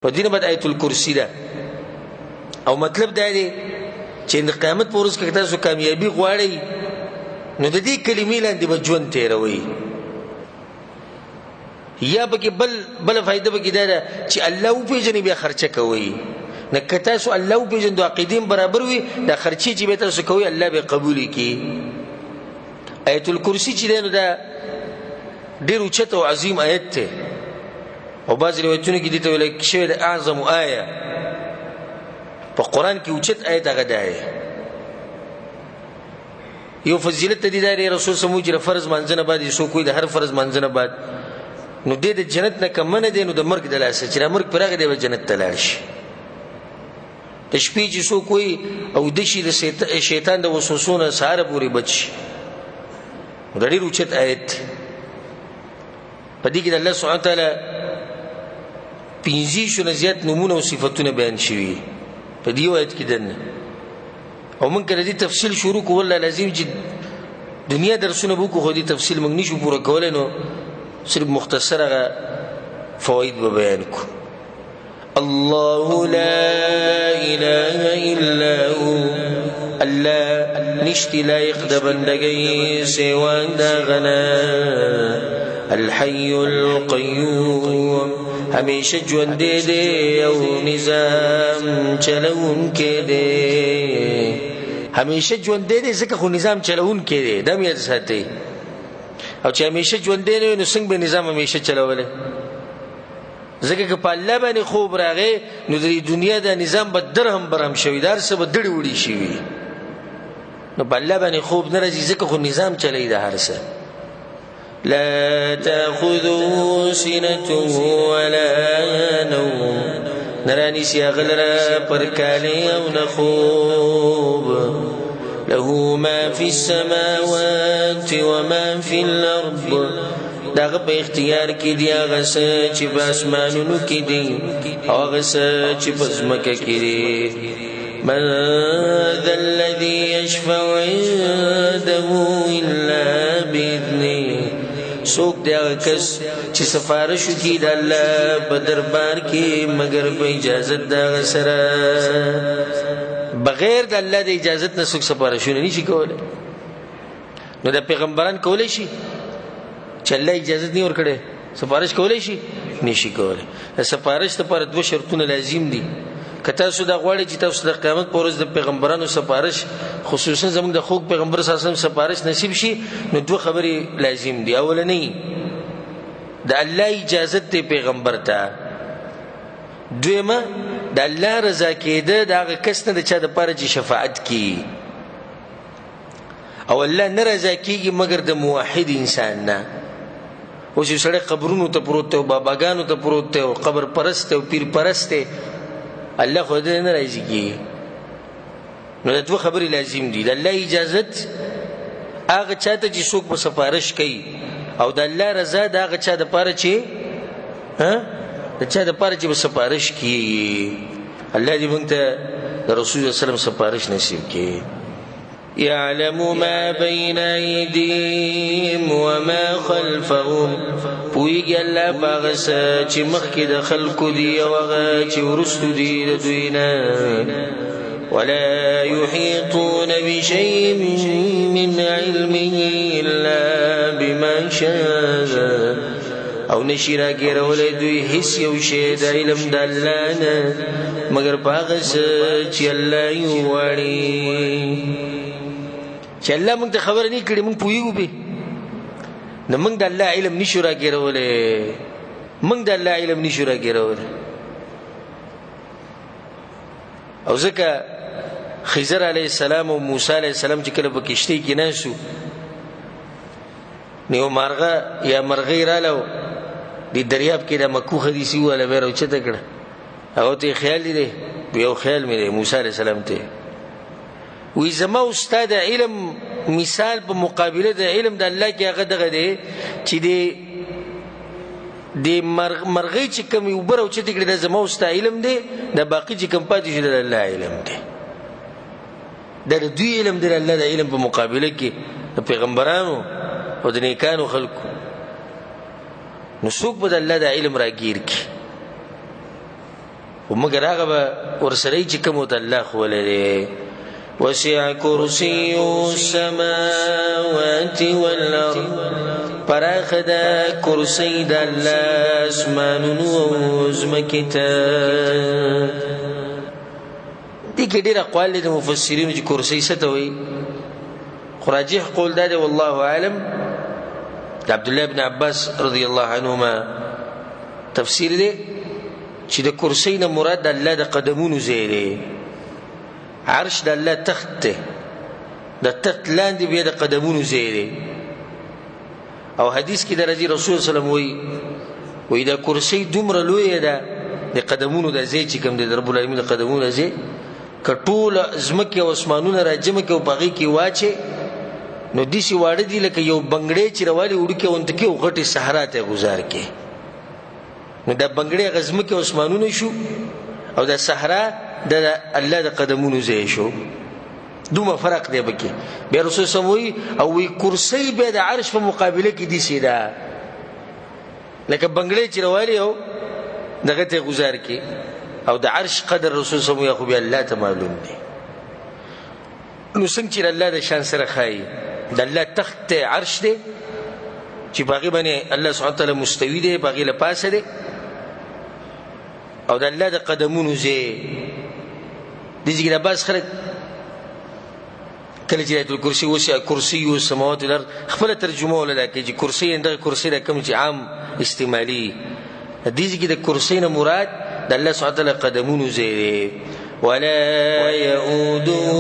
په دې نه بعد آیت الکرسی ده او مطلب دا دی چې د قیامت په ورځ کې تاسو کامیابی غواړئ نو د دې کلمې لاندې به ژوند تېروئ. یا پکې بل فائدہ پکې دا ده چې الله وپېژني بیا خرچه کوئ. نه که تاسو الله وپېژنئ عقیدې برابر وي دا خرچې چې به تاسو کوئ الله به قبول کړي. آیت الکرسی چې دی نو دا ډېر اوچت او عظیم آیت دی او بعض روایتونو کې دې ته ویل شوی د اعظم آیه په قرآن کې اوچت آیت هغه دی. یو فضیلت دی دا رسول صلی الله علیه وسلم فرض منځنه بعد یې څوک وي د هر فرض منځنه بعد نو دې د جنت نه کم نه دی نو د مرګ د لاسه چې مرګ پر هغه دی جنت ته لاړ شي. د شپې چې څوک وي او د شي د شیطان د وسوسو نه سهار پورې بچ شي دا ډېر اوچت آیت دی. په دې کې د الله سبحانه وتعالی 15 زیات نمونه او صفاتونه بیان شوي په دې آیت کې دنه او موږ کله دې تفصیل شروع کوو والله لازم چې دنیا درسونه وکړو خو دې تفصیل موږ نشو پوره کولای نو صرف مختصره فواید به بیان کو. الله لا اله الا هو الله نشتی لایق د بندګۍ سوا د غنا الحي القيوم همیشه ژوند دی او نظام چلون کې دی. همیشه ژوند دی ځکه خو نظام چلون کې دی دا مې ساتي او چې همیشه ژوند دی نو څنګه به نظام همیشه چلوله ځکه که په الله باندې خوب راغی نو د دنیا د نظام به درهم برهم شوی دار څه به دړي وړي شي نو په الله باندې خوب نه راځي ځکه خو نظام چلی د هر څه. لا تأخذه سنة ولا نوم نرانی سیاغلرا پرکالی او نخوب له ما في السماوات وما في الأرض داغه په اختیار کې دی هغه څه چې په اسمانونو کې دي او هغه څه چې په ځمکه کې دي. من ذا الذي يشفع عنده إلا بإذنه څوک دی هغه کس چې سفارش وکړي د الله په دربار کې مگر په اجازه د هغه سره. بغیر د الله د اجازت نه څوک سفارشونه نشي کولی. نو د پیغمبران کولی شي چې الله اجازت نه ورکړي سفارش کولی شي نشي کولی. سفارش لپاره دوه شرطونه لازم دي. که تاسو دا غواړئ چې تاسو د قیامت په ورځ د پیغمبرانو سفارش خصوصا زموږ د خوږ پیغمبر صلی الله علیه وسلم سفارش نصیب شي نو دوه خبرې لازم دي. اولنۍ د الله اجازت دی پیغمبر ته. دویمه د الله رضا کېده د هغه کس نه د چا دپاره چې شفاعت کړي او الله نه رضا کېږي مګر د موحد انسان نه. اوس یو سړی قبرونو ته پروت دی او باباګانو ته پروت دی او قبر پرست دی او پیر پرست دی الله خو دې نه راځي کېږي. نو د دوه خبرې لازم دي. د الله اجازت هغه چاته چې څوک په سفارش کوي او د الله رضا د هغه چا دپاره چې د چا دپاره چې په سفارش کېږي. الله دې موږ ته د رسول الله صلی الله علیه وسلم سفارش نصیب کړي. يعلم ما بين أيديهم وما خلفهم پویږي الله باغ چې مخکې د خلکو دی او هغه چې ورستو دی د دوی نه. ولا يحيطون بشيء من علمه إلا بما شاء او نشي راګیرولی دوی هیڅ یو شی د علم د الله نه مګر په هغه څه چې الله یې وغواړي. چې الله موږ ته خبره نه کړي موږ پوهېږو به نو موږ د الله علم نشو راګیرولی. موږ د الله علم نشو راګیرولی او ځکه خضر علیه السلام او موسی علیه السلام چې کله په کشتۍ کې ناستو نو یو مارغه یا مرغۍ راله د دریاب کې د مکو حدیث وواله بیا راوچته کړه هغه ته یې خیال دی یو خیال مې دی موسی علیه السلام ته وی زما استاد علم مثال په مقابله د علم د الله کې هغه دغه دی چې د مرغۍ چې کوم یو بر او چې دګړي د زما استاد علم دی د باقي چې کوم پاتې شي د الله علم دی. د دوی علم د الله د علم په مقابله کې د پیغمبرانو او د نیکانو خلکو نو څوک به د الله د علم راګیر کی ومگر هغه به ورسره چې کوم ته الله ولري. وسع كرسي السماوات والأرض پراخ دا کرسی دا الله اسمانونو او ځمکې ته. دې کې ډېر اقوال دي د مفسرینو چې کرسی څه ته وایي، خو راجح قول دا دی والله اعلم د عبدالله بن عباس رضی الله عنهما تفسیر دی چې د کرسی نه مراد د الله د قدمونو ځای دی. عرش د الله تخت دی، د تخت لاندې بیا د قدمونو ځای دی. او حدیث کې د رسول الله صلی الله علیه وسلم وایي دا کرسی دومره لویه ده د قدمونو د ځای چې کوم دی د رب العالمین د قدمونو د ځای که ټوله ځمکې او اسمانونه راجمع کړي او په هغې کې واچې نو داسې واړه دي لکه یو بنګړی چې راوالي وړوکې غونته کړي او غټې صحرا ته یې ګزار کړي. نو دا بنګړی هغه ځمکې او اسمانونه شو او دا صحرا د الله د قدمونو ځای شو. دومره فرق دی پکې. بیا رسول صلی الله علیه وسلم او وی کرسی بیا د عرش په مقابله کې داسې ده لکه بنګړی چې راوالي او دغه ته یې ګزار کړي. او د عرش قدر رسول صلی الله علیه وسلم خو بیا الله ته معلوم دی. نو څنګه چې الله د شان سره ښایي د الله تخت عرش دی چې په هغې باندې الله سبحانه وتعالی مستوي دی، په هغې له پاسه دی، او د الله د قدمونو ځای. دې ځای کې د بعض خلک کله چې آیت الکرسي وسع کرسي السماوات والارض خپله ترجمه ولله کوي چې کرسي دغه کرسي د کوم چې عام استعمالي. دې ځای کې د کرسي نه مراد د الله سبحانه وتعالی قدمونو ځای دی. ولا يؤوده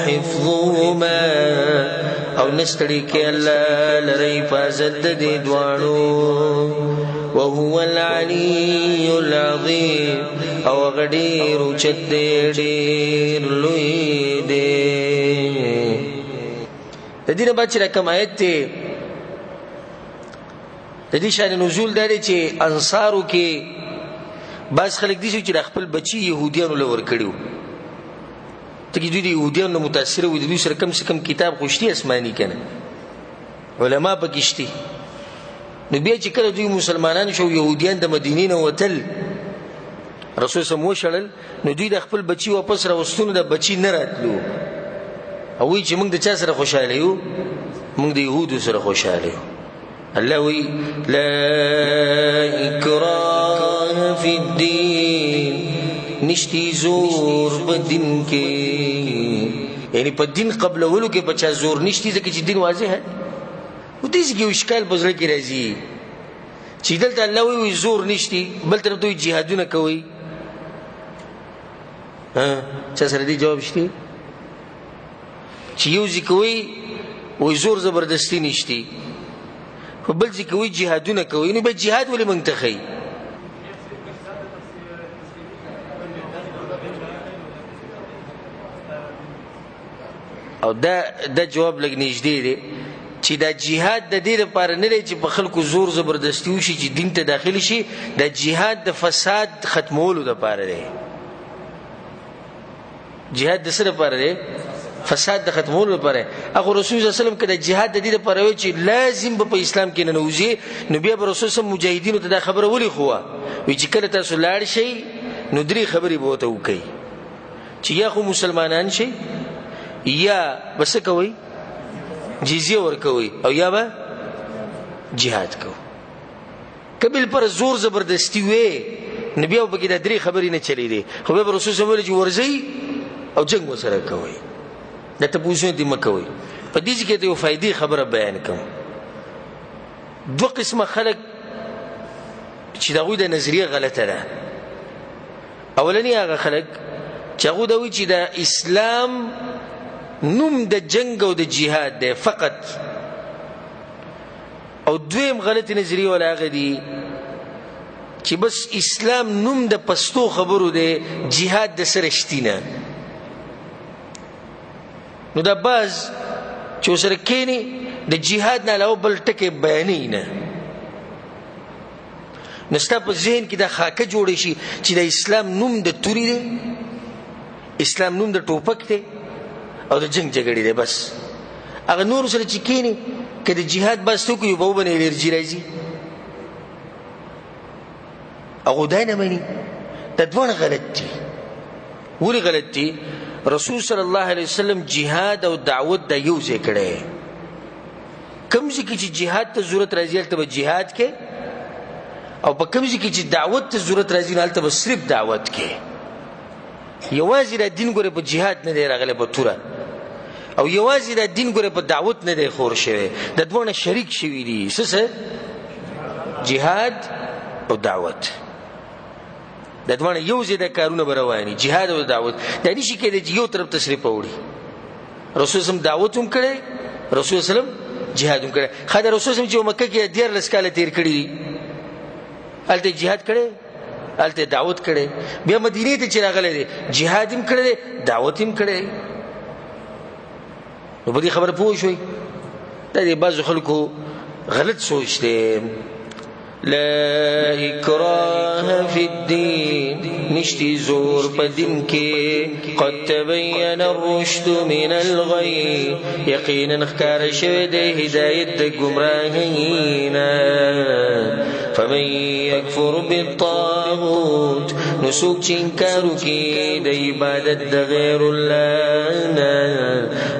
حفظهما او نستړي کې الله لري حفاظت د دې دواړو. وهو العلي العظيم او غډیر اوچت دی ډېر لوی دی. د دې نه بعد چې رقم آیت دی د دې شان نزول دا دی چې انصارو کې بعض خلک دي چې د خپل بچي یهودیانو له ورکړي وو. ته کې دوی د یهودیانو نه متاثره وي، د دوی سره کم سے کم کتاب خو شتي اسماني که نه علما پکې شتي. نو بیا چې کله دوی مسلمانان شو یهودیان د مدینې نه وتل رسول صلی الله علیه وسلم وشړل نو دوی د خپل بچي واپس راوستون د بچي نه راتلو او وی چې موږ د چا سره خوشاله یو؟ موږ د یهودو سره خوشاله یو. الله وی لا اکراه فی الدین، نشتی زور په دین کې، یعنی په دین قبلولو کې په چا زور نشتی ځکه چې دین واضح ہے. و دې کې یو اشکال په زړه کې راځي چې دلته الله وی زور نشتی، بل طرف ته جهادونه کوي. چا سره دې جواب شته چې یو ځای کوي وی زور زبردستی نشتی، خو بل ځای کوي جهادونه کوي. نو به جهاد ولې موږ ته ښایي؟ او دا جواب لږ نږدې دی چې دا جهاد د دې لپاره نه دی چې په خلکو زور زبردستی وشي چې دین ته داخل شي. دا جهاد د فساد ختمولو لپاره دی. جهاد د څه لپاره دی؟ فساد د ختمولو لپاره. هغه رسول الله صلی الله علیه وسلم کله جهاد د دې لپاره وی چې لازم به په اسلام کې ننوځي نو بیا به رسول الله مجاهدینو ته دا خبره ولې خوه وی چې کله تاسو لاړ شئ نو درې خبرې به ورته وکړئ چې یا خو مسلمانان شئ، یا بس کوي جزیه ورکوي، او یا به جهاد کوي. کبل پر زور زبردستی وي نبی او بګی د درې خبرې نه چلی دي. خو به رسول الله ویل چې ورځي او جنگ وسره کوي. دا ته پوښتنه دې مکوي. په دې کې ته یو فائدې خبره بیان کوم. دوه قسمه خلک چې دغه د نظریه غلطه ده. اولنی هغه خلک چې هغه دوی چې د اسلام نوم د جنگ او د جهاد دی فقط. او دویم غلطی نظریه ولا هغه دي چې بس اسلام نوم د پښتو خبرو دی، جهاد د سره شتینه. نو دا باز چې سره کینی د جهاد نه علاوه بل ټکی بیانې نه. نستا په ذهن کې دا خاکه جوړ شي چې د اسلام نوم د توري دی، اسلام نوم د ټوپک دی او د جنگ جګړې دی. بس هغه نور سره چې کینی که د جهاد بس تو کوي به باندې الرجی راځي. هغه دا نه مانی دا دوانه غلط دي. ولې غلط دي؟ رسول صلی الله علیه وسلم جهاد او دعوت دا یو ځای کړی. کوم ځای کې چې جهاد ته ضرورت راځي هلته به جهاد کې، او په کوم ځای کې چې دعوت ته ضرورت راځي هلته به صرف دعوت کې. یوازې دا دین ګوره په جهاد نه دی راغلی په توره، او یوازې دا دین ګوره په دعوت نه دی خور شوی، د دوانه شریک شوي دي. څه جهاد او دعوت، د دوانه یو ځای د کارونه به رواني، جهاد او دعوت. دا نشي کېدی چې یو طرف ته صرف وړي. رسول صلی دعوت هم کړی، رسول صلی جهاد هم کړی. خا د رسول صلی چې مکه کې 14 کاله تیر کړي دي، هلته جهاد کړی، هلته دعوت کړی. بیا مدینې ته چې راغلی دی جهاد هم کړی دی، دعوت هم کړی. نو په دې خبره پوه شوئ؟ دا د بعضو خلکو غلط سوچ دی. لا اکراه فی الدین، نشتی زور پا دین کی، قد تبین الرشد من الغی، یقینا اخکار شود ہدایت گمراہینا. فمن یکفر بالطاغوت، نسوک چنکارو کی دا عبادت دا غیر اللہ،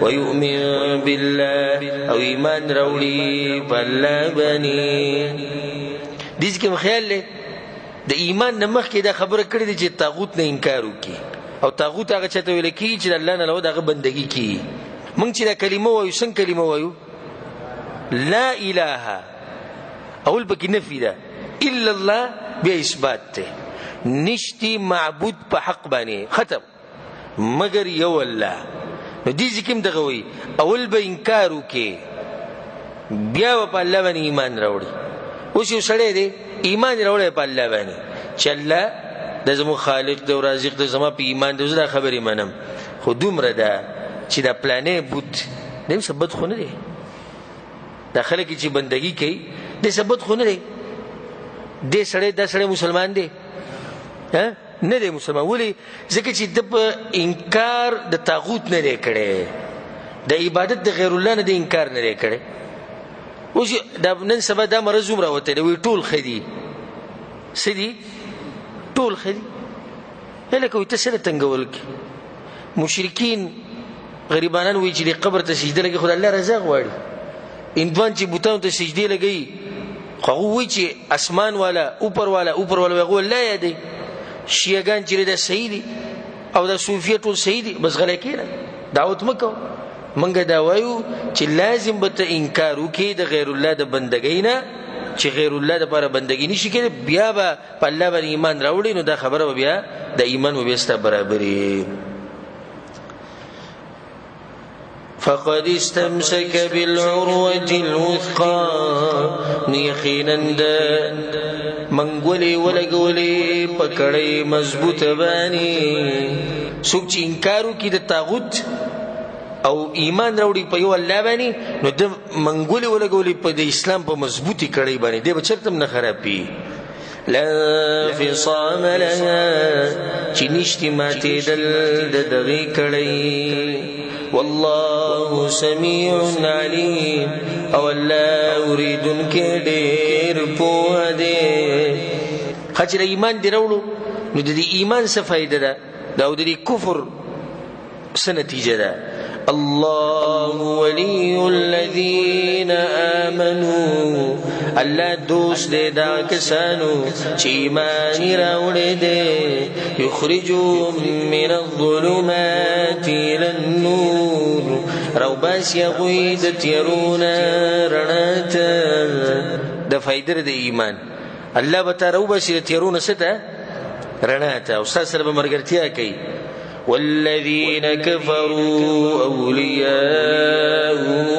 ویؤمن باللہ، او ایمان روڑی فاللہ بنی. دیز کې خیال لے د ایمان نمخ کې دا خبره کړې دي چې طاغوت نه انکار وکړي، او طاغوت هغه چاته ویل کېږي چې الله نه له دغه بندګي کوي. موږ چې دا کلمه وایو څنګه کلمه وایو؟ لا اله، اول پکې نفي ده، الا الله بیا اثبات ده. نشتی معبود په حق باندې ختم مگر یو الله. نو دې ځکه هم دغه وایي اول به انکار وکړي بیا په الله باندې ایمان راوړي. اوس یو سړی دی ایمان راوړی په الله باندې چې الله د زموږ خالق دی او رازق دی، زما په ایمان دی، زه دا خبرې منم، خو دومره ده چې دا پلانې بوت دی څه بد خو نه دی. دا خلک چې بندګي کوي دی څه بد خو نه دی. دا سړی مسلمان دی؟ نه دی مسلمان. ولې؟ ځکه چې د په انکار د طاغوت نه دی کړی، د عبادت د غیر الله نه د انکار نه دی کړی. اوس دا نن سبا دا مرض هم راوتی دی، وایي ټول ښه دي. څه دي؟ ټول ښه دي. لکه وایي ته څه نه تنګول کې؟ مشرکین غریبانان وایي چې د قبر ته سجده لګوي، خو د الله رضا غواړي. هندوان چې بوتانو ته سجدې لګوي، خو هغه وایي چې اسمان والا اوپر والا هغه الله یادوي. شیعګان چې دا صحیح دي او دا صوفیه ټول صحیح دي، بس غلی کېنه، دعوت مه کوه. منګه دا وایو چې لازم به ته انکار وکړې د غیر الله د بندګۍ نه، چې غیر الله دپاره بندګي نشي کېدی، بیا به په الله باندې ایمان راوړي. نو دا خبره به بیا د ایمان به بیا ستا برابري. فقد استمسك بالعروة الوثقى، یقینا د منګولې ولګولې پکړې مضبوطه باندې. څوک چې انکار وکړي د طاغوت او ایمان راوړي په یو الله باندې، نو د منګولې ولګولې په د اسلام په مضبوطی کړۍ باندې دی به چېرته هم نه خرابي. لا انفصام لها، چې نشتي ماتېدل د دغې کړۍ. والله سمیع علیم، او الله اوریدونکی ډېر پوه دی. ښه چې د ایمان دې راوړو نو د دې ایمان څه فایده ده او د دې کفر څه نتیجه ده؟ الله ولي الذين آمنوا، الله دوست دے دا کسانو چی ایمانی راوڑے دے. یخرجهم من الظلمات الى النور، روباسی اغوی دا تیرونا رناتا. دا فائدر دا ایمان اللہ بتا روباسی دا تیرونا ستا رناتا، استاد سر بمرگرتیا کئی. والذين كفروا أولياؤهم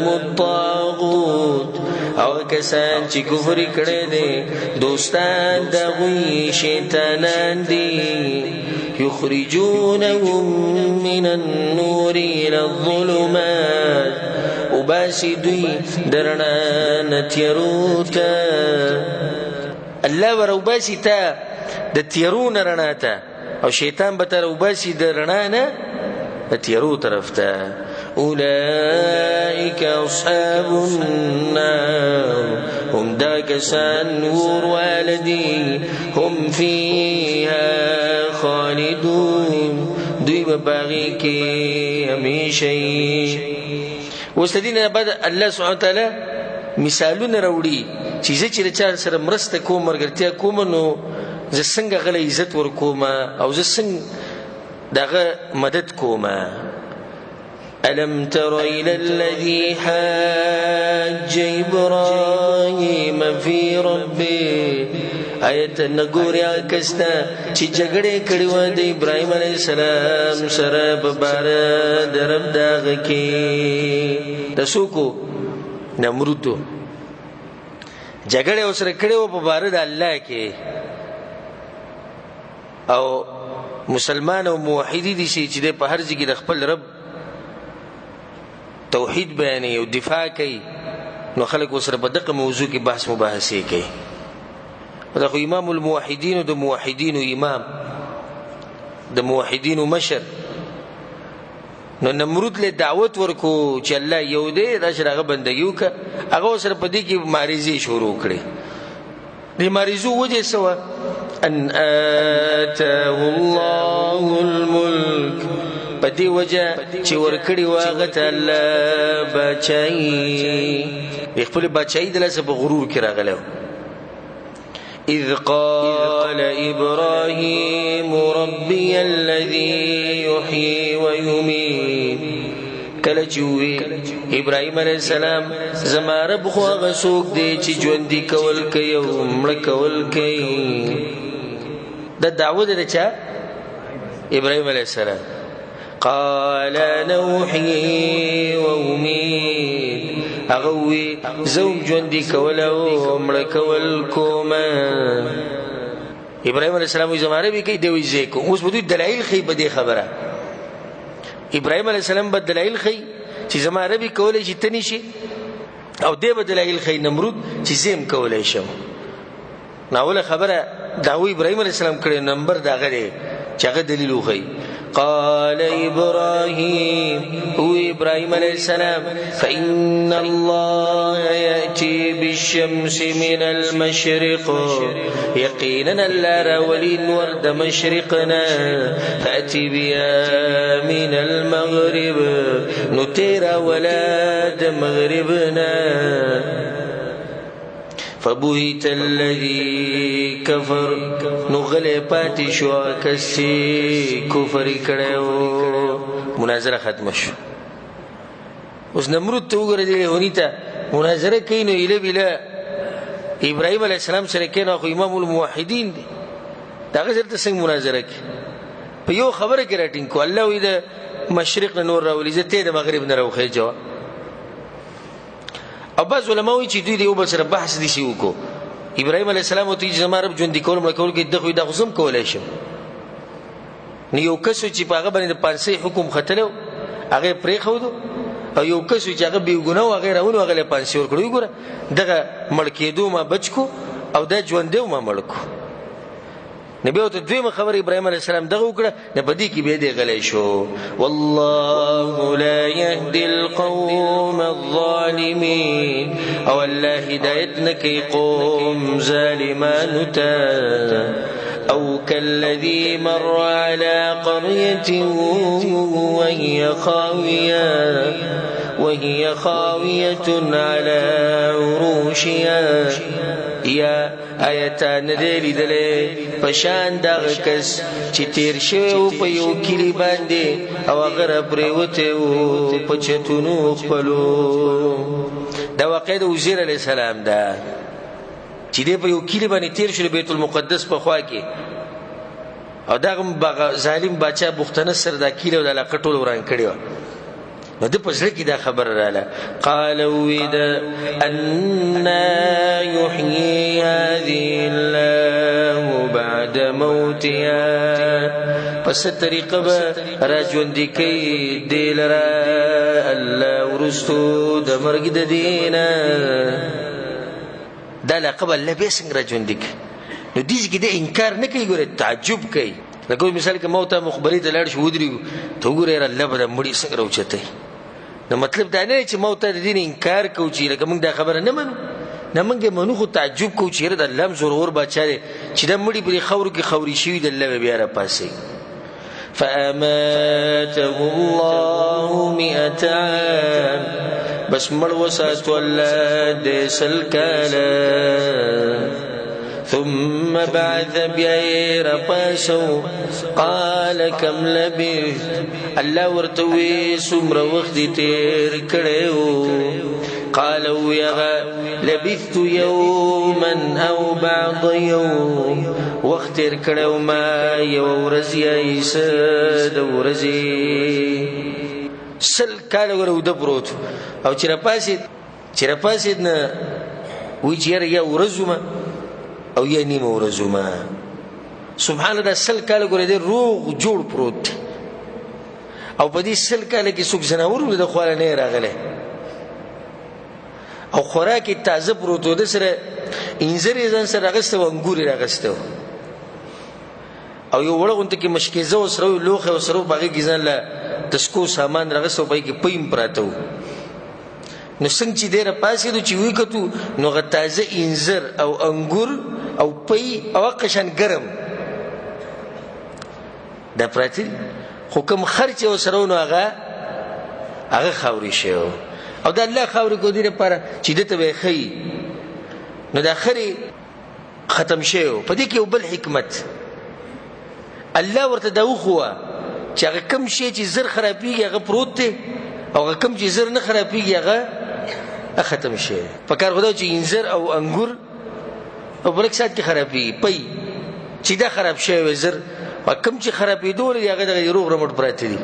الطاغوت، او کسان چې کفر کړي دي دوستان دغوی شیطانان دي. یخرجونهم من النور الى الظلمات، وباسي دوی درنا نتیرو تا. الله وروباسي تا د تیرون رڼا ته، او شیطان به تر وباسي د رڼا نه د تیرو طرف ته. اولئک اصحاب النار، هم دا کسان نور والدی، هم فیها خالدون دوی باغی کی همیشه. وستدین بعد الله سبحانه وتعالى مثالونه راوړي چې چې چا سره مرسته کوم مرګرتیا کوم نو زه څنګه غل عزت ورکوم او زه څنګه دغه مدد کوم. ألم تر إلى الذي حاج إبراهيم في ربه آیت نګوریا کستا چې جګړه کړي و د ابراهيم عليه السلام سره په بار درب داغ کې د سوکو نمرود جګړه اوسره کړي و په بار د الله کې او مسلمان او موحدی دي چې په هر ځای کې د خپل رب توحید بیانې او دفاع کوي نو خلک وسره په دغه موضوع کې بحث مباحثه کوي. دا خو امام الموحدین د موحدین امام د موحدین مشر نو نمرود له دعوت ورکو چې الله یو دی دا شرغه بندګي وکړه هغه سره په دې کې ماریزي شروع کړي. دې ماریزو وجه سوا ان آتاه الله الملك په دې وجه چې ورکړي واغت الله بچای خپل بچای د لاسه په غرور کې راغلو. إذ قال إبراهيم ربي الذي يحيي ويميت کله چې ابراهيم عليه السلام زما رب خو هغه څوک دی چې ژوندۍ کول کوي او مړ کول کوي. دا دعوت ده چا ابراهيم عليه السلام. قال نوحي وأميت اغوي زوم ژوندۍ کول او مړ کول کوم. ابراهيم عليه السلام زما رب کوي دی وی کو اوس بده دلایل خي بده خبره. ابراهيم عليه السلام بد دلایل خي چې زما رب کولای شي تني شي او دی بد دلایل خي نمرود چې زم کولای شم. ناوله خبره داوی ابراهيم عليه السلام کړي نمبر داغه دی چې هغه دلیل وخی. قال إبراهيم هو إبراهيم عليه السلام فإن الله يأتي بالشمس من المشرق يقينا لا ولين ورد مشرقنا فأتي بها من المغرب نتير ولاد مغربنا فبهت الذي كفر نغلې پاتې شو کسي کفر کړو. مناظره ختم شو. اوس نمرود ته وګوره دی ونیته مناظره کینو اله بلا ابراهيم عليه السلام سره کینو خو امام الموحدین دی داغه سره څنګه مناظره کی په یو خبره کې راټینګ کو الله وی د مشرق نور راولي زته د مغرب نه راوخی جواب. او بعض علماء چې دوی یو بل سره بحث دي شي وکړو. ابراهيم عليه السلام ته چې زما رب ژوند کول مړ کول کې دغه د غزم کولای شي نو یو کس چې په هغه باندې پانسي حکم ختلو هغه پرې خو او یو کس چې هغه بي ګناه هغه راونو هغه پانسي ور کړو. ګوره دغه مړ کېدو ما بچکو او د ژوندې ما مړکو. نبی او ته دویمه خبر ابراهيم عليه السلام دغه وکړه نه بدی کې به دی غلې شو. والله لا يهدي القوم الظالمين او الله هدايت نکي قوم ظالمان تا او كالذي مر على قرية وهي خاوية على عروشها یا آیتان دی لیدلې پشان دغه کس چې تیر شو په یو کلی باندې او هغه پریوته او په چتونو خپلو. دا واقع د وزیر علی السلام دا چې دی په یو کلی باندې تیر شو بیت المقدس په خوا کې او دغه ظالم بادشاہ بختنصر دا کلی او د علاقه ټول وران کړی نو د پښړه کې دا خبر رااله. قال ويد ان يحيي هذه الله بعد موتها پس طریقه به را ژوند کوي دلرا الله ورستو د مرګ د دینه دا لقب الله به څنګه را ژوند کوي. نو دې کې د انکار نه کوي ګوره تعجب کوي. لکه مثال کې موته مخبري ته لاړ شو ودري ته ګوره الله به مړی څنګه راوچته. نو مطلب دا نه چې موته د دین انکار کوي لکه موږ دا خبره نه منو نه موږ منو خو تعجب کوو چې د الله زورور بادشاه دی چې دا مړي پرې خاورو کې خاوري شوي د الله به بیا راپاسوي. فأماته الله 100 عام بس مړ وساتو الله د 100 کاله. ثم بعث بیا راپاسو قال كم لبثت الله ورته وی څومره وخت دې تېر کړی و. قال ويغا لبثت يوما او بعض يوم وقت تیر کړو ما یو ورځ یې سد ورځي 100 کال ورو د پروت او چې راپاسید نه وی چې یا ورځما او یا نیمه ورځما. سبحان الله 100 کال ګره دې روغ جوړ پروت او په دې 100 کال کې څوک زناور د خواله نه راغله او خوراکي تازه پروتو د سره انځري ځان سره راغسته و انګوري راغسته او یو وړغونته کې مشکیزه او سره لوخه او سره باغې ګزان لا تسکو سامان راغسته په کې پیم پراته نو څنګه چې ډیره پاسې دو چې وی کتو نو غ تازه انځر او انګور او پي او قشن ګرم د پراتی حکم خرچ او سره نو هغه خوري شو او د الله خاورې کو دې لپاره چې دته به خي نو د اخري ختم شوی په دې کې بل حکمت الله ورته دا وخوا چې هغه کم شي چې زر خرابيږي هغه پروت دی او هغه کم چې زر نه خرابيږي هغه ختم شي. په کار خدای چې انځر او انګور او بلک سات کې خرابيږي پي چې دا خراب شوی زر او کم چې خرابېدول هغه د روغ رمټ پراته دي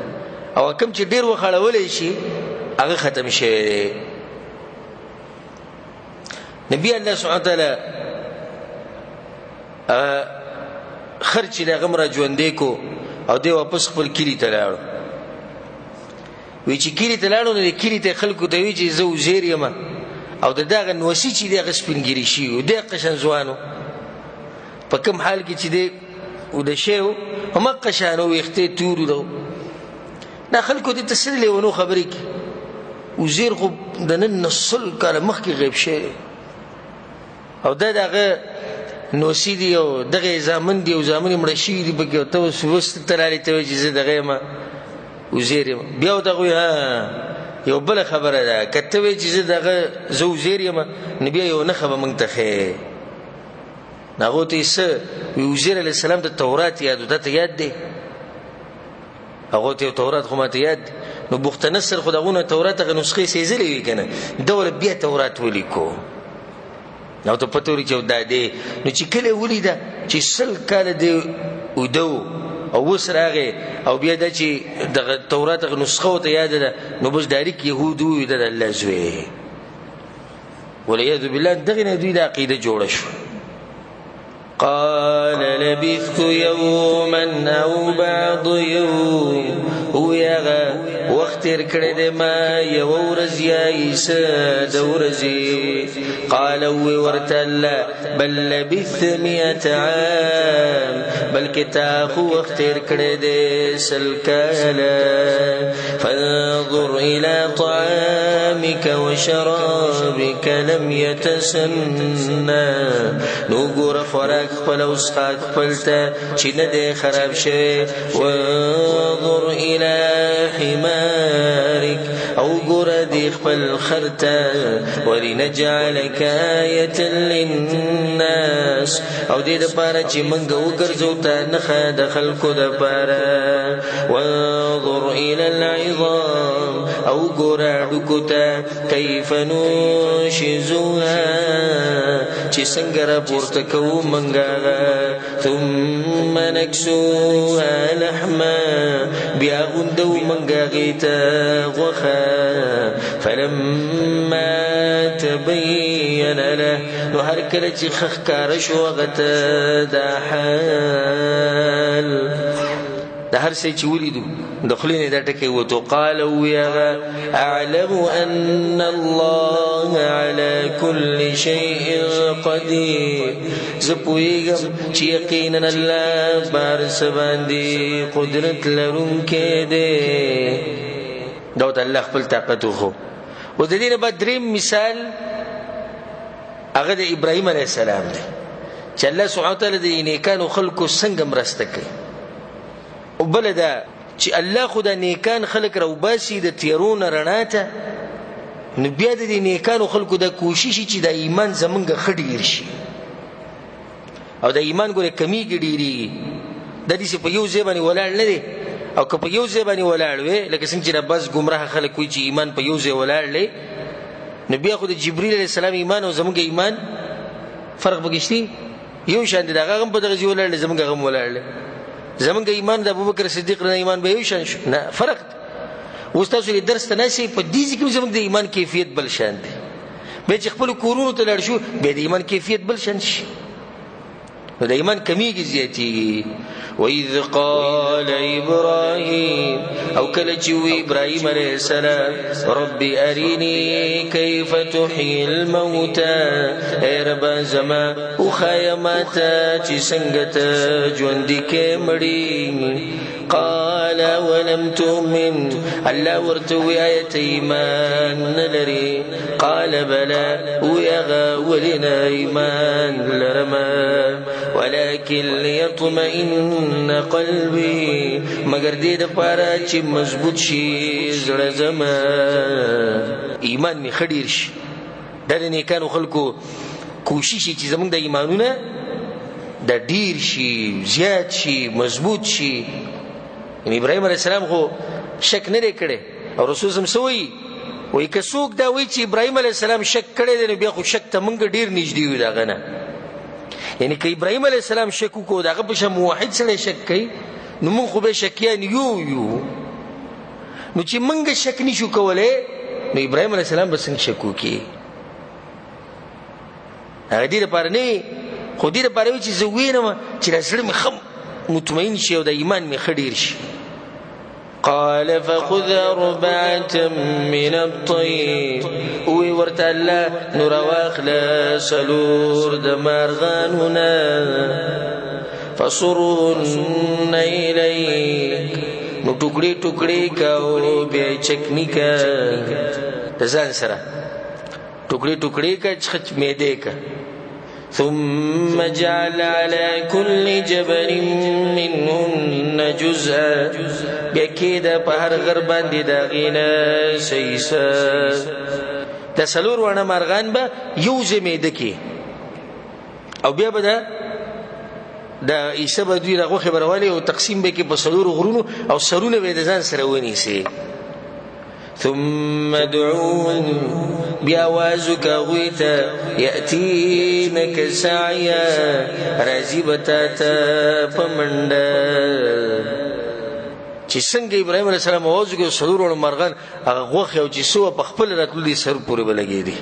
او کم چې ډیر وخړولې شي هغه ختم شوی. نبی الله سبحانه وتعالى خرچ له غمره ژوندې کو او دی واپس خپل کلی ته لاړ. وی چې کلی ته لاړو نو کلی ته خلکو ته وی چې زو زیر یم او دغه نوسی چې دغه سپینګری شي او د قشن زوانو په کوم حال کې چې دی او د شیو هم قشانو ويخته تورو دو دا خلکو دې تسلی ونو خبرې کی وزیر خو د نن نسل کله مخکې غیب شي او دغه نوسی دی او دغه زامن دی او زامن مړ شي دی په کې ته وسوست ترالي ته چې دغه ما وزیر بیا دغه یو بل خبره ده کته چې دغه زو وزیر یم نبی یو نه خبر مونږ ته خې نغوتی سه وزیر علی السلام د تورات یاد دی هغه ته تورات خو ماته یاد نو بوخت نصر خداونه تورات غ نسخه سیزلې وی کنه دوله بیا تورات ولیکو نو ته پته ورچو دادې نو چې کله ولیدا چې سل کال دی ودو او وسراغه او بیا د چې د تورات غ نسخه ته یاد ده نو بس داریک يهودو د الله زوی وليذ بالله دغه نه دوی د عقیده جوړ شو. قال لبثت يوما او بعض يوم هو يغا واختر كرد ما يورز يا عيسى دورزي قال ورتلا بل لبثت 100 عام بل كتاخ واختر كرد سلكالا فانظر الى طعامك وشرابك لم يتسنى نوغور فرق خپل او اسقاط خپلته چې نه دی خراب شي. وانظر الى حمارك او ګور دی خپل خرته ولنجعلك آية للناس او دې لپاره چې موږ وګرځو ته نه د خلکو لپاره. وانظر الى العظام او ګور اډوکته كيف ننشزها چې څنګه را پورته کوو منګا ثم نكسوها لحما بیا غندو منګا غیتا غوخا فلما تبين له نو هر کله چې خخکار شو غته دا حال د هر څه چې ولیدو دخلینه دا ټکی وته قال ويا اعلم ان الله على كل شيء قدير زپویګم چې یقینا الله بار سباندي قدرت لرونکې ده دا د الله خپل طاقت خو و د دې نه بدریم مثال هغه د ابراهیم علیه السلام دی چې الله سبحانه وتعالی د نیکانو خلکو څنګه مرسته کوي. او بل دا چې الله خو د نیکان خلک راوباسي د تیرونه رڼا ته، نو بیا د نیکانو خلکو د کوشش چې د ایمان زمونږ ښه ډېر شي، او د ایمان ګوره کمیږي ډېرېږي. د دې په یو ځای باندې ولاړ نه دی، او که په یو ځای باندې ولاړ وې لکه څنګه چې د بس ګمراه خلک وایي چې ایمان په یو ځای ولاړ دی، نو بیا خو د جبرئیل علیه السلام ایمان او زمونږ ایمان فرق پکې شته. یو شان دی، د هغه هم په دغه ځای ولاړ دی، زمونږ هم ولاړ دی. زمونږ ایمان د ابوبکر صدیق نه ایمان به یو شان شو؟ نه، فرق دی. اوس تاسو یې درس ته نشئ، په دې ځای کې زموږ د ایمان کیفیت بل شان دی. بیا چې خپلو کورونو ته لاړ شو بیا د ایمان کیفیت بل شان شي، نو د ایمان کمیږي زیاتېږي. وَإِذْ قَالَ إِبْرَاهِيمُ او کله چې وی ابراهیم علیه السلام رب ارینی کیف تحیی الموتى، ای رب زما وښایه ماته چې څنګه ته ژوندي کې مړي. قال ولم تؤمن، الله ورته وی آیت ایمان نه لري؟ قال بلى، وی هغه ولې ایمان لرمه، ولكن ليطمئن قلبي، مگر دې دپاره چې مضبوط شي زړه زما، ایمان مې ښه ډېر شي. دا د نیکانو خلکو کوشش چې زموږ د ایمانونه دا ډېر شي، زیات شي، مضبوط شي. ابراهیم علیه السلام خو شک نه دی کړی، او رسول صلی الله علیه وسلم وایي وایي که څوک دا وایي چې ابراهیم علیه السلام شک کړی دی، نو بیا خو شک ته موږ ډېر نږدې یو د هغه نه. یعنی که ابراهیم علیه السلام شک وکړو د هغه په شان موحد سړی شک کوي، نو موږ خو به شکیان یو. نو چې موږ شک نشو کولی، نو ابراهیم علیه السلام به څنګه شک وکړي؟ هغه دې دپاره نه، خو دې دپاره وي چې زه وینم چې دا زړه مې ښه مطمئن شي او د ایمان مې ښه ډېر شي. قال فخذ أربعة من الطير، وی ورته الله نو راواخله څلور د مارغانونه، فصرهن إلیک، نو ټوکړې ټوکړې کا او بیا یې چکني کا د ځان سره، ټوکړې ټوکړې کا چې معدې کا. ثم جعل على كل جبل منهن جزءا، بیا کېده په هر غر باندې د هغې نه سیسه. دا څلور واړه مارغان به یو ځای معده کې، او بیا به د عیسی به دوی را غوښې به راولي او تقسیم به یې په څلورو غرونو، او سرونه به یې د ځان سره ونیسي. ثم دعوهم، بیا آواز وکړه هغوی ته، یأتینک سعیا، راځي به تا ته په منډه. چې څنګه ابراهیم علیه السلام آواز وکړ، څلور واړه مارغان هغه غوښې او چې څه وه په خپله راتلو دې سر پورې به لګېدې.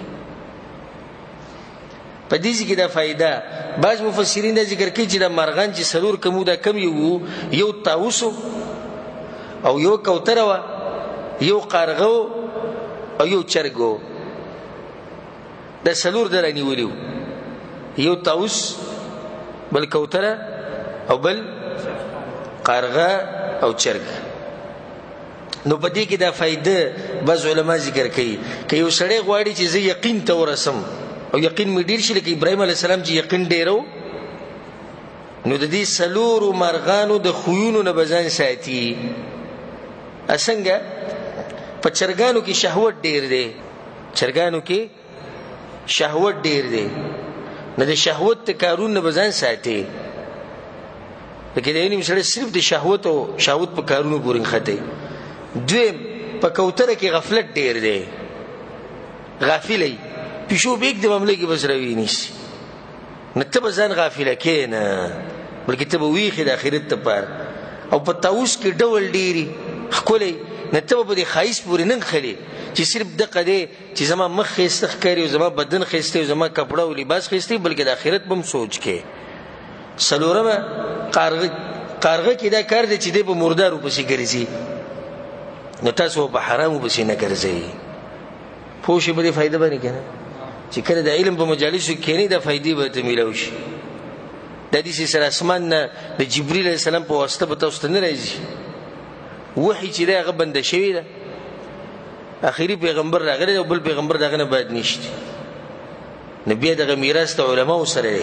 په دې کې دا فایده بعض مفسرین دا ذکر کوي چې دا مارغان چې څلور کمو دا کم یو طاووس او یو کوتره وه، یو قارغه او یو چرګ و. دا څلور د رانیولي وو، یو طاووس، بل کوتره، او بل قارغه او چرګ. نو په دې کې دا فایده بعض علما ذکر کوي که یو سړی غواړي چې زه یقین ته ورسم او یقین مې ډېر شي، لکه ابراهیم علیه السلام چې یقین ډېر، نو د دې څلورو مارغانو د خویونو نه به ځان ساتي. څنګه؟ په چرګانو کې شهوت ډېر دی، چرګانو کې شهوت ډېر دی، نو د شهوت کارونه به ځان ساتي. لکه د یو سړی صرف د شهوت او شهوت په کارونو پورې نښتی. دویم، په کوتره کې غفلت ډېر دی، غافلی پیشو به یک د معاملې کې بس راوینیسي، نو ته به ځان غافله کې نه، بلکې ته به ویښې د آخرت دپاره. او په طاووس کې ډول ډېري ښکلی، نه ته به په دې ښایست پورې نه نښلې چې صرف دقه دی چې زما مخ ښایسته ښکاري او زما بدن ښایسته او زما کپړه او لباس ښایسته، بلکې د آخرت به هم سوچ کې. څلورمه قارغه کې دا کار دی چې دی په مردارو پسې ګرځي، نو تاسو په حرامو پسې نه ګرځئ. پوه شئ په دې فایده باندې که نه، چې کله د علم په مجالسو کې کښېنئ دا فایدې به ته میلاو شي. دا داسې سره اسمان نه د جبریل علیه السلام په واسطه به تاسو ته نه راځي. وحی چې دی هغه بنده شوې ده، آخري پیغمبر راغلی او بل پیغمبر د هغه نه باید نشته. نو بیا دغه میراث ته علماو سره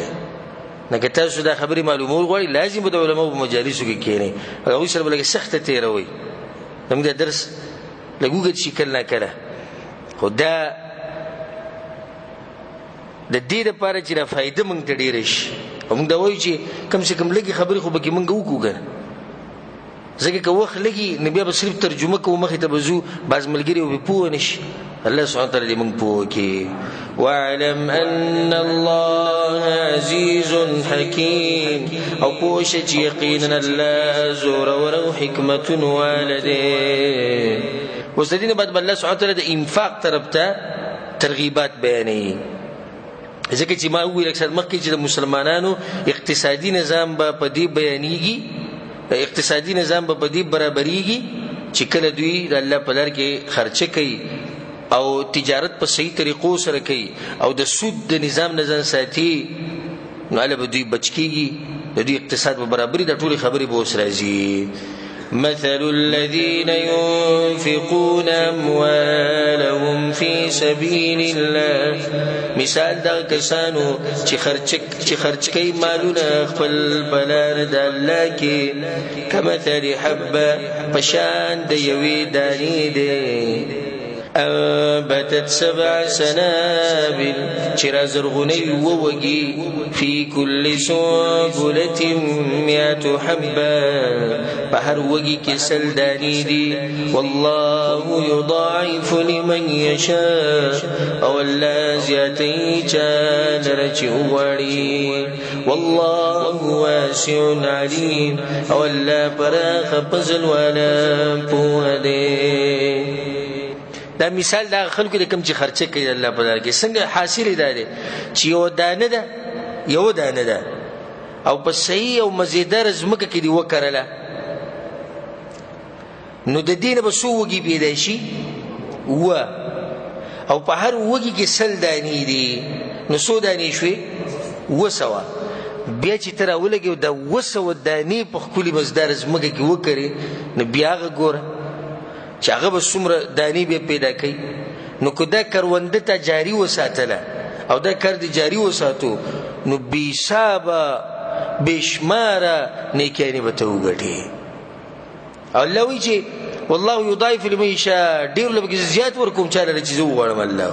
نه که تاسو دا خبرې معلومول غواړئ لازم به د علماو په مجالسو کې کښېنئ هغوی سره به لږ سخته تېروئ زموږ دا درس لږ اوږد شي کله نه کله خو دا د دې دپاره چې دا فایده موږ ته ډېره شي او موږ دا وایو چې کم سے کم لږې خبرې خو پکې موږ وکړو که ځکه که وخت لګي نو بیا به صرف ترجمه کوو مخې ته به ځو بعض ملګري به پوه نه شي الله سبحانه وتعالی دې موږ پوه کړي واعلم ان الله عزیز حکیم او پوه شه چې یقینا الله زورور او حکمت واله دی اوس د دې نه بعد به الله سبحانه وتعالی د انفاق طرف ته ترغیبات بیانوي ځکه چې ما وویل اکثر مخکې چې د مسلمانانو اقتصادي نظام به په دې بیانېږي اقتصادي نظام به په دې برابرېږي چې کله دوی د الله په لار کې خرچه کوي او تجارت په صحیح طریقو سره کوي او د سود د نظام نه ځان ساتي نو هله به دوی بچ کېږي د دوی اقتصاد به برابري دا ټولې خبرې به اوس راځي مثل الذين ينفقون أموالهم في سبيل الله مثال دا کسانو چې خرچ کوي مالونه خپل په لار د الله کې کمثل حبه پشان د یوې دانې دی انبتت 7 سنابل چې رازرغونی ووږي فی کل سنبلة 100 حبه په هر وږي کې 100 دانې دي والله یضاعف لمن یشاء او الله زیاتوي چا لره چې وغواړي والله واسع علیم او الله پراخه فضل والا پوه دی دا مثال دا خلکو د کوم چې خرچه کوي الله په لار کې څنګه حاصل دی چې یو دانه ده او په صحیح او مزیدار ځمکه کې دی وکرله نو د دې نه به څو وږي پیدا شي او په هر وږي کې 100 دانې دي نو څو دانې شوې 200 بیا چې ته راولګې د 200 دانې په ښکلې مزیدار ځمکه کې وکرې نو بیا هغه ګوره چې هغه به څومره دانې به پیدا کوي نو که دا کرونده ته جاري وساتله او دا کار دې جاري وساتو نو بې حسابه بې شماره نیکیانې به ته وګټې او الله وایي چې والله یضاعف لمن یشاء ډېرو له پکې زیات ورکوم چا لره چې زه وغواړم الله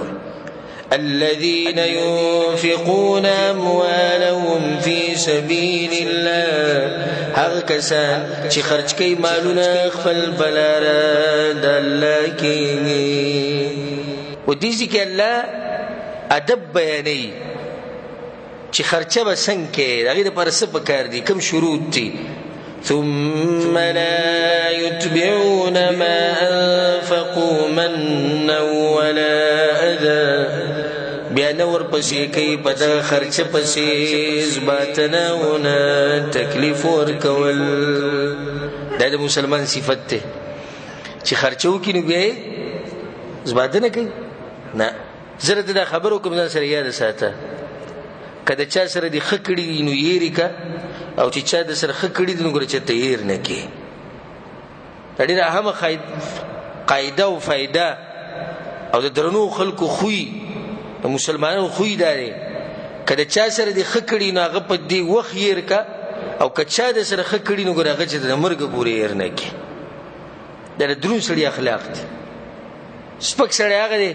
الذين ينفقون أموالهم في سبيل الله هغه کسان چې خرج کوي مالونه خپل په لار د الله کې او دې ځکه الله ادب بیانوي چې خرچه به څنګه کوي هغې دپاره څه پکار دي کوم شروط دي ثم لا يتبعون ما أنفقوا منا ولا أذى بیا نور پسې کوي په دغه خرچه پسې اثباتنه ونه تکلیف ورکول دا د مسلمان صفت دی چې خرچه وکړي نو بیا یې اثباتنه کوي نه زه راته دا خبره کوم ځان سره یاده ساته که د چا سره دې ښه کړي دي نو یېرې که او چې چا د سره ښه کړي دي نو ګوره چېرته یېر نه کړي دا ډېره اهمه قاعده او فایده او د درنو خلکو خوی د مسلمانانو خوی دا دی که د چا سره دې ښه کړي نو هغه په دې وخت یېر که او که چا د سره ښه کړي نو ګوره هغه چې د مرګه پورې یېر نه کړي دا د دروند سړي اخلاق دي سپک سړی هغه دی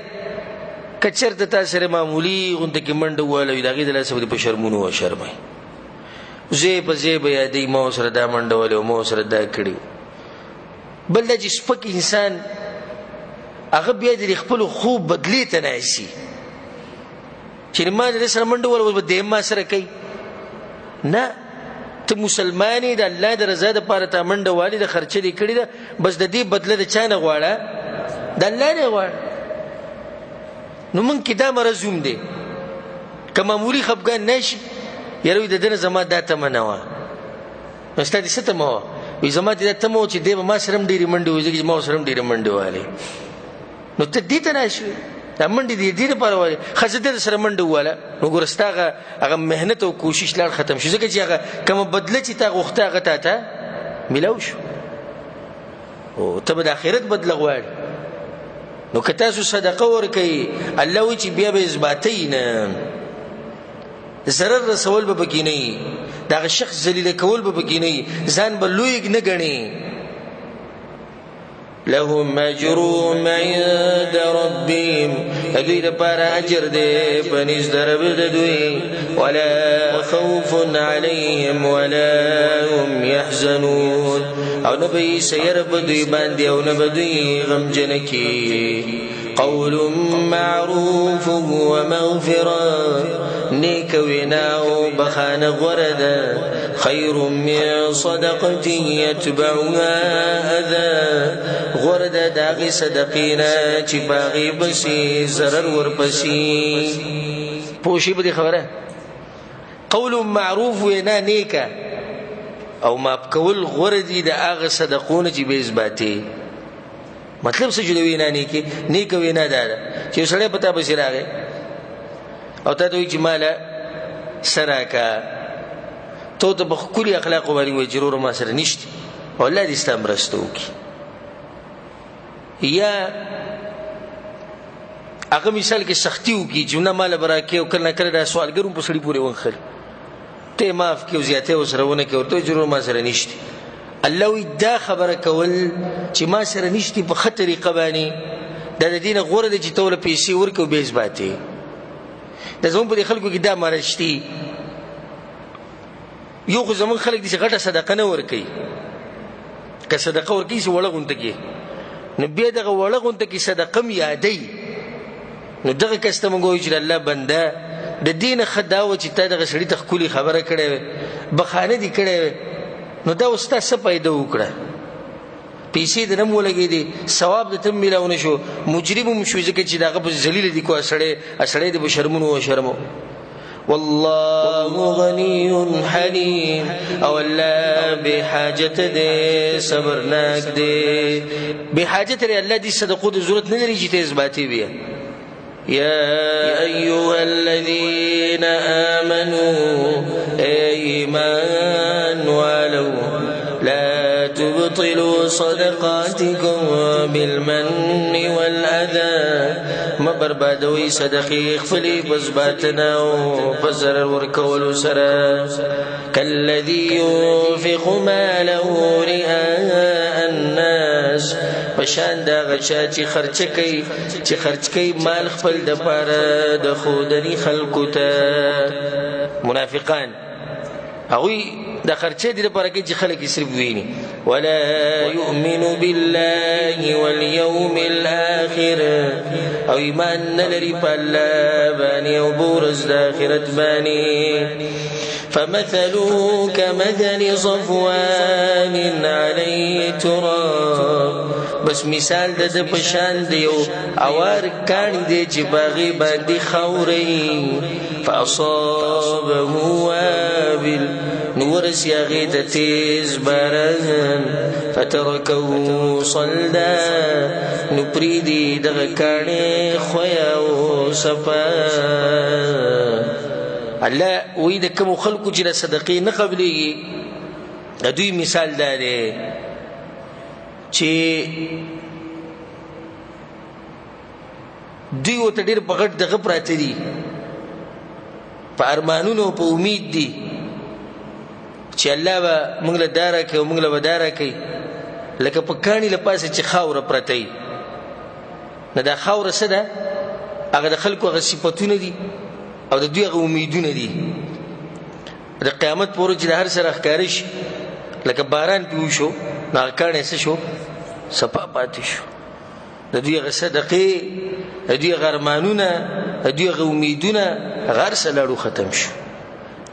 که چېرته تا سره معمولي غونته کې منډه ووهله د هغې د لاسه به دې په شرمونو وشرمئ ځای په ځای به یادوي ما سره دا منډه وهلې او ما سره دا کړي بل دا چې سپک انسان هغه بیا د خپلو خوب بدلې ته نایسي چې ما د سره منډه وهله اوس به دیم ما سره کوي نه ته مسلمان یې د الله د رضا دپاره تا منډه والې د خرچه دې کړې ده بس د دې بدله د چا نه غواړه د الله نه غواړه نو موږ کې دا مرض هم دی که معمولي خفګان نه شي یاره وي د ده نه زما دا تمه نه وه نو ستا دې څه تمه وه وایي زما دې دا تمه وه چې دی به ما سره هم ډېرې منډې وهي ځکه چې ما سره هم ډېرې منډې وهلې نو ته دې ته ناشوې دا منډې دې دپاره وهلې ښه زه دې سره منډه ووهله نو ګوره ستا هغه محنت او کوشش لاړ ختم شو ځکه چې هغه کومه بدله چې تا غوښته هغه تا ته میلاو شو او ته به د آخرت بدله غواړې نو که تاسو صدقه ورکوئ الله وایي چې بیا به اثباتوي نه ضرر رسول به پکې نه، دغه شخص ذلیل کول به پکې نه، ځان به لوی نه ګڼي. لهم اجرهم عند ربهم، دوی لپاره اجر دی پنځ درب د دوی، ولا خوف عليهم ولا هم يحزنون، او نه به سیر په دوی باندې او نه به دوی غمجن کی. قول معروف ومغفرة، نیک وینا او بخانه غوره ده، خیر من صدقه یتبعها اذى، غوره ده داغی صدقینا چې باغی بسی ضرر ورپسی. پوشی به دې خبره. قول معروف وینا نیکه او ماف کول غوره دي د هغه صدقونه چې به اثباتي. مطلب څه جوړ وینا نیکه وینا ده چې سړی پتا به راغی او ته دوی چې مالا سراکا تو ته بخکلی اخلاق باندې وي ضرور ما سره نشته، والله دې استمرستو کی. یا هغه مثال کې سختی وکي چې نه مال براکه او کله کله دا سوالګرو په سړي پورې ونخل ته معاف کې او زیاته وسرهونه کې ورته ضرور ما سره نشته. الله وی دا خبره کول چې ما سره نشته په خطر قبانی د دین غوړه د چې توله پیسې ورکو به اثباتي. د زمون په خلکو کې دا مرشتي یو خو زمون خلک دې غټه صدقه نه ورکي، که صدقه ورکي سو وړغونته کې نو بیا دغه وړغونته کې صدقه یادې، نو دغه کستم غوي چې الله بنده د دین خداو چې ته دغه سړی تخکلی خبره کړې بخانه دي کړې، نو دا واست څه پیدا وکړه پیسې د نمو لګې دي ثواب د تم ملاونه شو، مجرم شو ځکه چې دغه ذلیل دي کو اسړې د بشرمونو او شرمو. والله غني حليم، او الله بحاجت دې صبرناک دې، بحاجت لري الله دې صدقو د ضرورت نه لري چې ته اثباتي بیا. يا أيها الذين آمنوا إيمان ولو لا تبطلوا صدقاتكم بالمن والأذى، ما بربادوي صدقي خفلي بزباتنا وبزر وركول سرا، كالذي ينفق ماله رئاء الناس، پشان دا غچا چې خرچ کوي مال خپل د پاره د خودنی خلقو ته. منافقان هغوی د خرچې د لپاره کې چې خلک صرف ویني. ولا يؤمن بالله واليوم الآخر، او ایمان نلري په الله باندې او بورز د آخرت باندې. فمثله كمثل صفوان عليه تراب، بس مثال د پشان دیو اوار کانی دی چې باغی باندې خوري، فاصابه وابل نور سیاغی د تیز باران، فترکه صلدا نپریدی دغه کانی خویا او صفا. الله وی د کوم خلکو چې صدقې نه قبلېږي د دوی مثال دا دی چې دوی ورته ډېر په غټ دغه پراته دي، په ارمانونو په امید دي چې الله به موږ له دا راکوي او موږ له به دا راکوي، لکه په کاڼي له پاسه چې خاوره پرته وي. نه دا خاوره څه ده؟ هغه د خلکو هغه صفتونه دي او د دوی هغه امیدونه دي. د قیامت پورې چې د هر سره ښکاره شي لکه باران پې وشو نو هغه کاڼی څه شو؟ صفا پاتې شو. د دوی هغه صدقې، د دوی هغه ارمانونه، د دوی هغه امیدونه هغه هر څه لاړو ختم شو.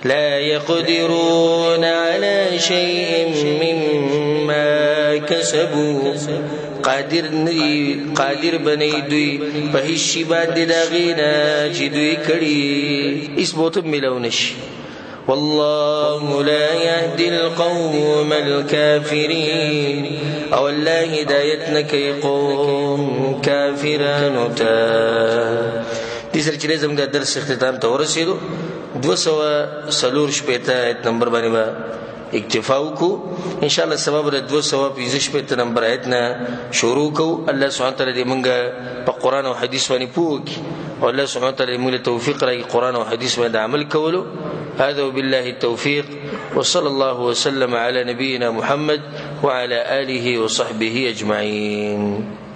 لا يقدرون على شيء مما كسبوا، قادر بنی دوی په هیڅ شي باندې د هغې نه چې دوی کړي، هېڅ به ورته میلاو نه شي. والله لا يهدي القوم الكافرين، او الله هدایت نه کوي قوم کافرانو ته. دې سره چې زموږ د درس اختتام ته ورسېدو 240 آیت نمبر باندې به اکتفا وکړو ان شاء الله سبب د 215 نمبر آیتنا شروع کو. الله سبحانه وتعالى دې موږ په قران او حديث باندې پوه کړي او الله سبحانه وتعالى موږ له توفیق راکړي قران او حديث باندې عمل کولو. هذا وبالله التوفيق وصلى الله وسلم على نبينا محمد وعلى آله وصحبه أجمعين.